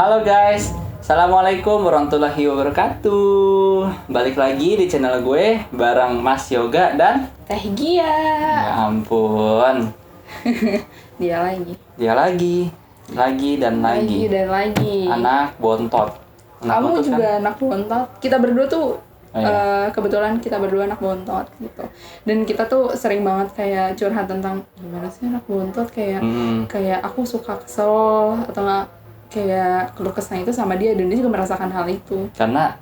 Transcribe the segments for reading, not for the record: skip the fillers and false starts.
Halo guys, Assalamualaikum warahmatullahi wabarakatuh. Balik lagi di channel gue bareng Mas Yoga dan Teh Gia. Ya ampun. Dia lagi. Lagi dan lagi. Anak bontot. Kamu juga kan? anak bontot. Kita berdua tuh kebetulan kita berdua anak bontot gitu. Dan kita tuh sering banget kayak curhat tentang gimana sih anak bontot, kayak kayak aku suka kesel atau enggak kayak keluh kesah itu sama dia, dan dia juga merasakan hal itu. Karena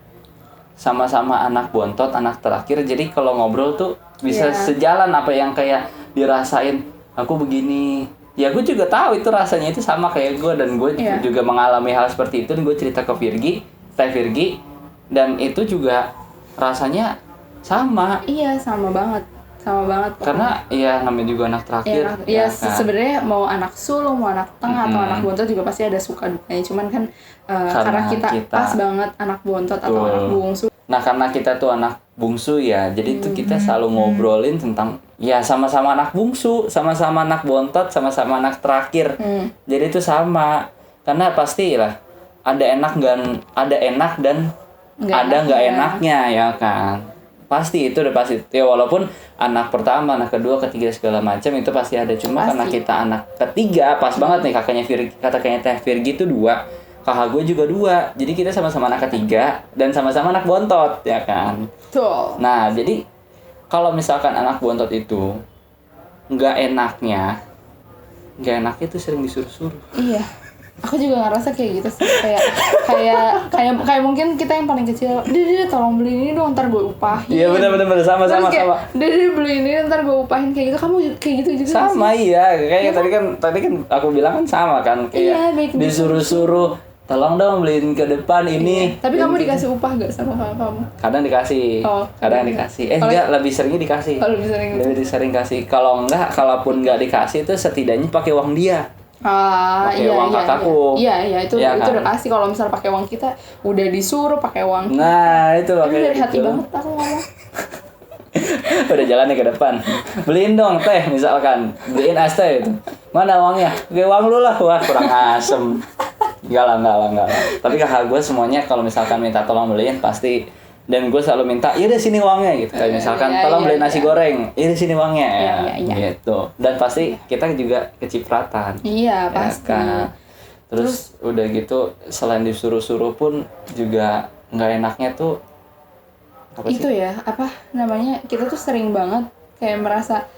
sama-sama anak bontot, anak terakhir. Jadi kalau ngobrol tuh bisa sejalan apa yang kayak dirasain. Aku begini. Ya gue juga tahu itu rasanya itu sama kayak gue, dan gue juga mengalami hal seperti itu, dan gue cerita ke Teh Virgi, dan itu juga rasanya sama. Iya, sama banget pokoknya. Karena ya namanya juga anak terakhir. Iya kan? Sebenarnya mau anak sulung, mau anak tengah atau anak bontot juga pasti ada suka dukanya. Cuman kan karena kita pas banget anak bontot atau anak bungsu. Nah, karena kita tuh anak bungsu ya, jadi tuh kita selalu ngobrolin tentang ya sama-sama anak bungsu, sama-sama anak bontot, sama-sama anak terakhir. Jadi itu sama. Karena pastilah ada enak dan ada nggak enaknya ya kan. Pasti itu udah pasti. Ya walaupun anak pertama, anak kedua, ketiga segala macam itu pasti ada. Cuma karena kita anak ketiga, pas banget nih kakaknya Teh Virgi itu 2. Kakak gue juga 2. Jadi kita sama-sama anak ketiga dan sama-sama anak bontot ya kan. Betul. Nah, jadi kalau misalkan anak bontot itu nggak enaknya itu sering disuruh-suruh. Iya. Aku juga ngerasa kayak gitu sih, kayak mungkin kita yang paling kecil, Dede tolong beli ini dong, ntar gue upahin. Iya benar sama. Dede beli ini ntar gue upahin, kayak gitu. Kamu kayak gitu juga sama sih? Iya, kayak tadi kan aku bilang kan sama kan, kayak disuruh-suruh, tolong dong beliin ke depan ini. Tapi kamu dikasih upah gak sama kamu? Kadang dikasih. Enggak, lebih seringnya dikasih. Lebih sering kasih. Kalaupun enggak dikasih itu setidaknya pakai uang dia. Pakai uang kakakku. Iya, itu kan? udah kasih. Kalau misal pakai uang kita udah disuruh pakai uang. Nah, itu pakai dari hati banget aku ngomong. Udah jalan nih ke depan. Beliin dong teh misalkan. Beliin es teh itu. Mana uangnya? Oke, uang lu lah. Wah, kurang asem. Enggak lah. Tapi kakak gue semuanya kalau misalkan minta tolong beliin pasti, dan gue selalu minta, iya deh sini uangnya gitu. Kayak misalkan tolong beliin nasi goreng, iya deh sini uangnya gitu. Dan pasti kita juga kecipratan. Iya, pasti. Kan? Terus udah gitu selain disuruh-suruh pun juga nggak enaknya tuh apa itu sih? Ya, apa namanya? Kita tuh sering banget kayak merasa,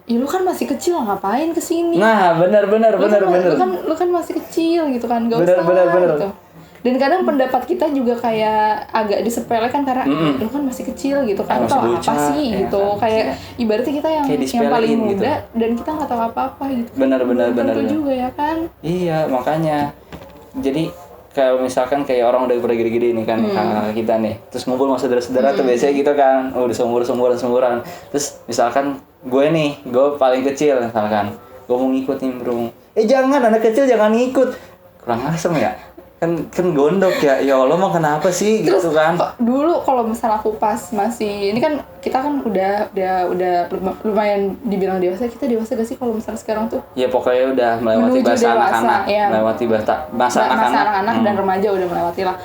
ya lu kan masih kecil, ngapain kesini? Nah, benar. Lu kan masih kecil gitu kan, gak usah gitu. Dan kadang pendapat kita juga kayak agak disepelekan karena lu kan masih kecil gitu kan, tau apa sih gitu kan? Kayak ibaratnya kita yang paling muda gitu. Dan kita nggak tahu apa-apa gitu. Benar. Tentu juga ya kan. Iya, makanya. Jadi kalau misalkan kayak orang udah gede-gede nih kan, kakak kita nih, terus ngumpul sama saudara-saudara tuh biasanya gitu kan, udah seumuran. Terus misalkan gue paling kecil misalkan, gue mau ngikut nih bro, jangan, anak kecil jangan ngikut, kurang asem ya. kan gondok ya Allah mau kenapa sih gitu. Terus, kan dulu kalau misal aku pas masih ini kan, kita kan udah lumayan dibilang dewasa. Kita dewasa gak sih kalau misal sekarang tuh? Ya pokoknya udah melewati masa anak-anak, melewati masa anak-anak dan remaja udah melewati lah.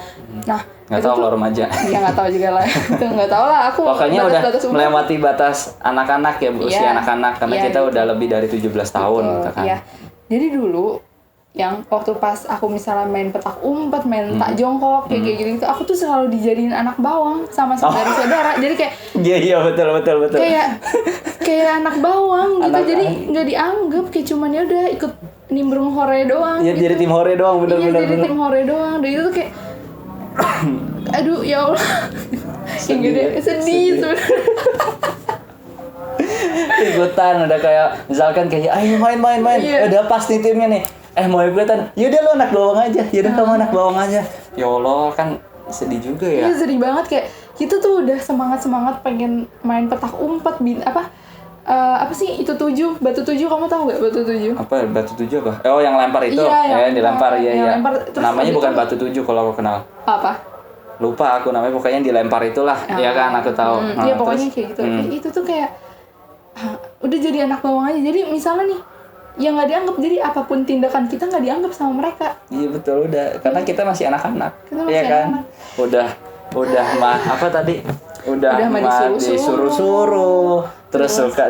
Nah, nggak tahu kalau remaja. Ya nggak tahu juga lah. Itu nggak tahu lah aku. Pokoknya udah melewati batas anak-anak ya, usia anak-anak, karena kita udah lebih dari 17 tahun gitu kan. Iya. Jadi dulu yang waktu pas aku misalnya main petak umpet, main tak jongkok kayak gitu, aku tuh selalu dijadiin anak bawang sama saudara-saudara. Jadi kayak iya betul. Kayak anak bawang gitu. Jadi nggak dianggap, kayak cuman ya udah ikut nimbrung hore doang. Iya gitu. Jadi tim hore doang, bener. Tim hore doang. Dan itu tuh kayak aduh ya Allah. Sedih sebenarnya. Ikutan udah kayak misalkan kayak ayo main. Udah pas nih timnya nih. Mau ikutan, yaudah lo anak bawang aja, kamu anak bawang aja. Ya Allah, kan sedih juga ya. Iya, sedih banget, kayak kita tuh udah semangat pengen main petak umpet, apa sih itu batu 7, kamu tahu gak batu 7? Apa batu 7 apa? Oh, yang lempar itu. Yang dilempar iya. Namanya bukan batu 7 kalau aku kenal. Apa? Lupa aku namanya, pokoknya yang dilempar itulah. Iya kan, aku tahu. Iya, pokoknya kayak gitu. Itu tuh kayak udah jadi anak bawang aja. Jadi misalnya nih ya nggak dianggap, jadi apapun tindakan kita nggak dianggap sama mereka. Iya betul, udah karena kita masih anak-anak, iya kan, udah apa tadi, udah disuruh-suruh, terus suka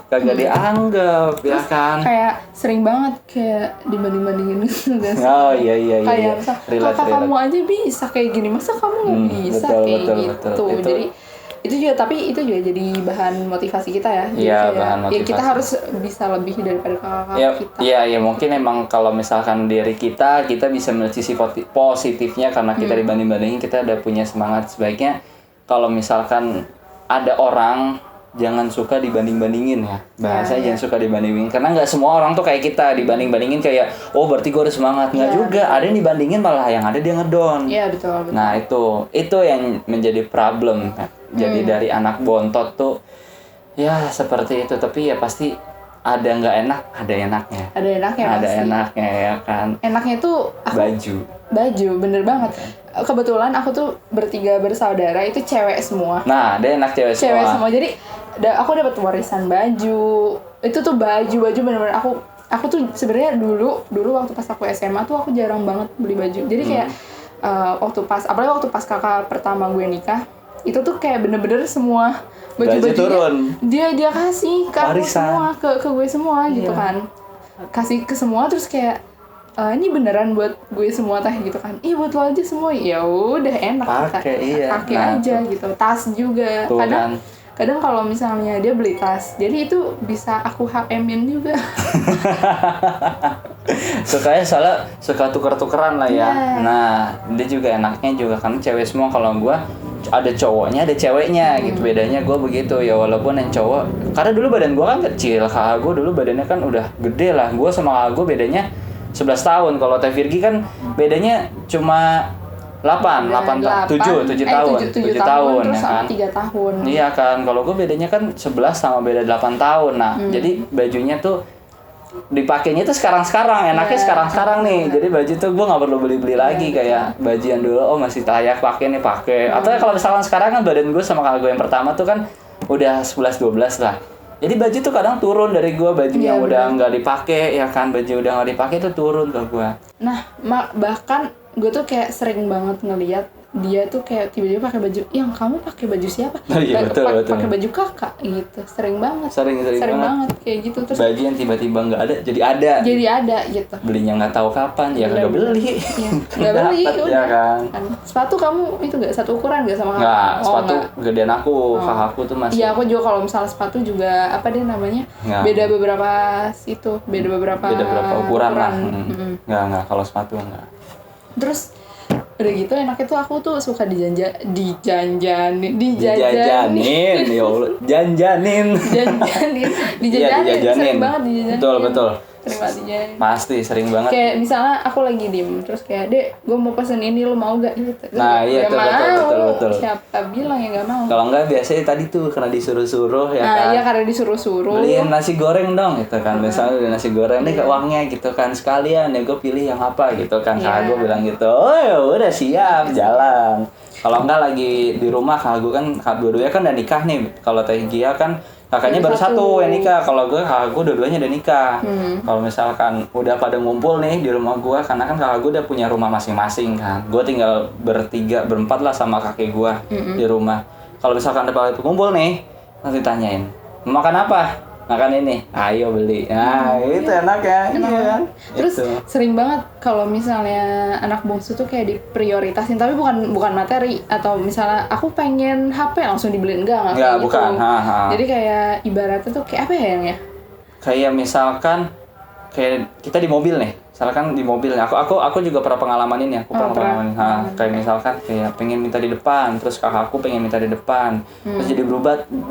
kagak dianggap, ya kan, kayak sering banget kayak dibanding-bandingin gitu guys. Oh iya kayak kakak kamu aja bisa kayak gini, masa kamu nggak bisa, betul, kayak betul, gitu. Betul. Jadi itu juga jadi bahan motivasi kita ya. Iya, bahan motivasi. Ya kita harus bisa lebih daripada kakak kita. Iya, mungkin emang kalau misalkan diri kita bisa melihat sisi positifnya karena kita dibanding-bandingin, kita udah punya semangat. Sebaiknya kalau misalkan ada orang, jangan suka dibanding-bandingin ya. Bahasanya jangan suka dibanding-bandingin, karena nggak semua orang tuh kayak kita dibanding-bandingin kayak oh berarti gue harus semangat. Nggak juga, ada yang dibandingin malah yang ada dia ngedown. Iya betul. Nah itu yang menjadi problem. Jadi dari anak bontot tuh ya seperti itu, tapi ya pasti ada nggak enak, ada enaknya. Ada enaknya ya kan. Enaknya tuh baju, bener banget. Kebetulan aku tuh bertiga bersaudara itu cewek semua. Nah, ada enak cewek semua. Jadi aku dapat warisan baju. Itu tuh baju bener-bener aku tuh sebenarnya dulu waktu pas aku SMA tuh aku jarang banget beli baju. Jadi kayak apalagi waktu pas kakak pertama gue nikah, itu tuh kayak bener-bener semua baju-bajunya dia kasih ke aku semua, ke gue semua gitu kan. Kasih ke semua, terus kayak ini beneran buat gue semua teh gitu kan. Buat lo aja semua. Ya udah enak, pakai aja gitu. Tas juga. Kadang kalau misalnya dia beli tas, jadi itu bisa aku HM-in juga. Sukanya soalnya suka tuker-tukeran lah ya. Nah, dia juga enaknya juga kan cewek semua. Kalau gue ada cowoknya, ada ceweknya gitu. Bedanya gue begitu ya, walaupun yang cowok, karena dulu badan gue kan kecil, kakak gue dulu badannya kan udah gede lah. Gue sama kakak gue bedanya 11 tahun. Kalau Teh Virgi kan bedanya cuma 7 tahun terus ya kan? 3 tahun. Iya kan, kalau gue bedanya kan 11 sama beda 8 tahun. Nah, jadi bajunya tuh dipakainya tuh sekarang-sekarang, enaknya sekarang-sekarang nih. Jadi baju tuh gue nggak perlu beli-beli lagi kayak baju yang dulu masih layak pakai nih pakai. Atau kalau misalkan sekarang kan badan gue sama kakak gue yang pertama tuh kan udah 11-12 lah. Jadi baju tuh kadang turun dari gue, baju yang udah nggak dipakai ya kan, baju udah nggak dipakai tuh turun ke gue. Nah, bahkan gue tuh kayak sering banget ngeliat dia tuh kayak tiba-tiba pakai baju, yang kamu pakai baju siapa? Betul. Pakai baju kakak gitu, sering banget kayak gitu. Terus baju yang tiba-tiba nggak ada jadi ada gitu. Belinya nggak tahu kapan, ya nggak beli. Nggak beli, ya kan. Sepatu kamu itu nggak satu ukuran nggak sama kakak? Nggak, sepatu gedean aku, kakakku tuh masih. Iya, aku juga kalau misalnya sepatu juga apa deh namanya? Beda beberapa ukuran lah. Nggak, kalau sepatu nggak. Terus udah gitu enaknya tuh aku tuh suka dijajanin ya Allah, janjanin sering banget dijajanin. Betul sering banget dijajanin. Pasti sering banget. Kayak misalnya aku lagi diem terus kayak, "Dek, gue mau pesen ini, lo mau gak?" gitu. Nah iya betul. Siapa bilang ya gak mau? Kalau enggak biasanya tadi tuh karena disuruh-suruh ya kan. Nah iya, karena disuruh-suruh. Beliin nasi goreng dong gitu kan. Misalnya udah nasi goreng nih uangnya gitu kan, sekalian ya gue pilih yang apa gitu kan. Kakak gue bilang gitu, oh udah siap jalan. Kalau enggak lagi di rumah, kakak gue kan dua-duanya kan udah nikah nih. Kalau Teh Gia kan kakaknya baru satu yang nikah. Kalau gue, kakak gue dua-duanya udah nikah. Kalau misalkan udah pada ngumpul nih di rumah gue, karena kan kakak gue udah punya rumah masing-masing kan. Gue tinggal berempat lah sama kakek gue di rumah. Kalau misalkan ada pada ngumpul nih, nanti tanyain, makan apa? Makan ini, ayo beli. Nah itu enak ya. Iya kan. Terus sering banget kalau misalnya anak bungsu tuh kayak diprioritasin, tapi bukan materi, atau misalnya aku pengen HP langsung dibeliin, enggak kayak gitu. Bukan. Jadi kayak ibaratnya tuh kayak apa ya yang ya? Kayak misalkan kayak kita di mobil nih. Misalkan di mobil, aku juga pernah pengalaman ini, pengalaman. Kayak misalkan kayak pengen minta di depan, terus kakakku pengen minta di depan, terus jadi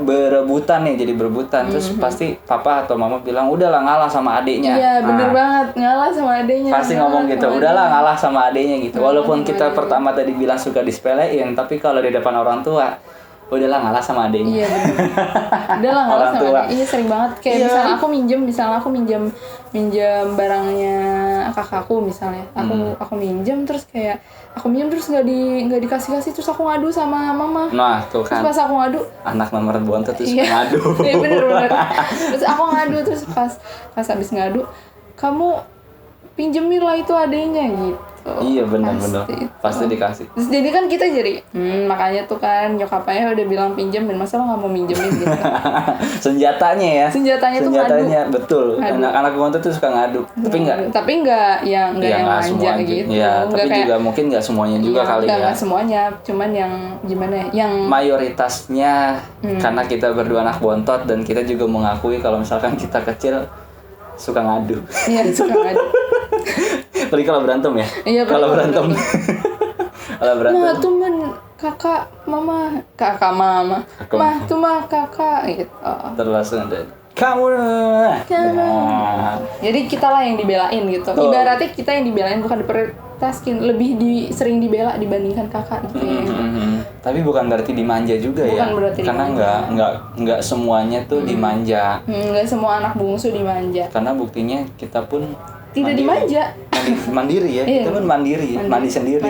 berebutan, terus pasti papa atau mama bilang udahlah ngalah sama adiknya. Iya bener banget, ngalah sama adiknya. Pasti ngomong gitu, udahlah ngalah sama adiknya gitu. Walaupun kita pertama tadi bilang suka disepelein, tapi kalau di depan orang tua udahlah ngalah sama adeknya. Iya benar. Udahlah ngalah Orang sama tua. adek. Iya sering banget kayak Iya. misalnya aku minjem barangnya kakakku misalnya. Aku minjem terus nggak dikasih terus aku ngadu sama mama. Nah tuh Terus kan pas aku ngadu, anak nomor bontot terus iya. ngadu. Iya bener. Terus aku ngadu terus pas habis ngadu, kamu pinjemin lah itu adenya gitu. Iya benar pasti dikasih. Terus jadi kan kita makanya tuh kan nyokapnya udah bilang pinjemin, masa lo nggak mau minjemin gitu. Senjatanya tuh ngadu. Betul. Ngadu. Anak-anak bontot tuh suka ngadu Tapi nggak yang manja gitu. Ya, Nggak tapi kayak, juga mungkin nggak semuanya juga kali ya. Nggak semuanya, cuman yang gimana ya, yang mayoritasnya karena kita berdua anak bontot dan kita juga mengakui kalau misalkan kita kecil suka ngadu. Iya suka ngadu. Apalagi kalau berantem ya. Iya, kalau berantem. Kalau berantem. Nah, tuh kakak mama. Mah, tuh mah kakak gitu. Terus ada kamu. Nah. Jadi kita lah yang dibelain gitu. Ibaratnya kita yang dibelain bukan diprioritaskan, lebih sering dibela dibandingkan kakak gitu ya. Tapi bukan berarti dimanja juga ya. Berarti karena nggak semuanya tuh dimanja. Nggak semua anak bungsu dimanja. Karena buktinya kita pun tidak dimanja. Mandiri ya. Kita pun mandiri. Mandi sendiri.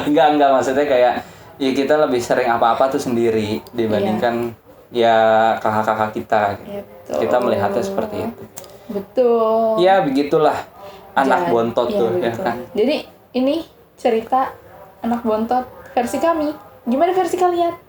Enggak maksudnya kayak ya kita lebih sering apa-apa tuh sendiri dibandingkan ya kakak-kakak kita. Gitu. Kita melihatnya seperti itu. Betul. Ya begitulah anak bontot tuh begitu. ya kan. Jadi ini cerita anak bontot versi kami. Gimana versi kalian?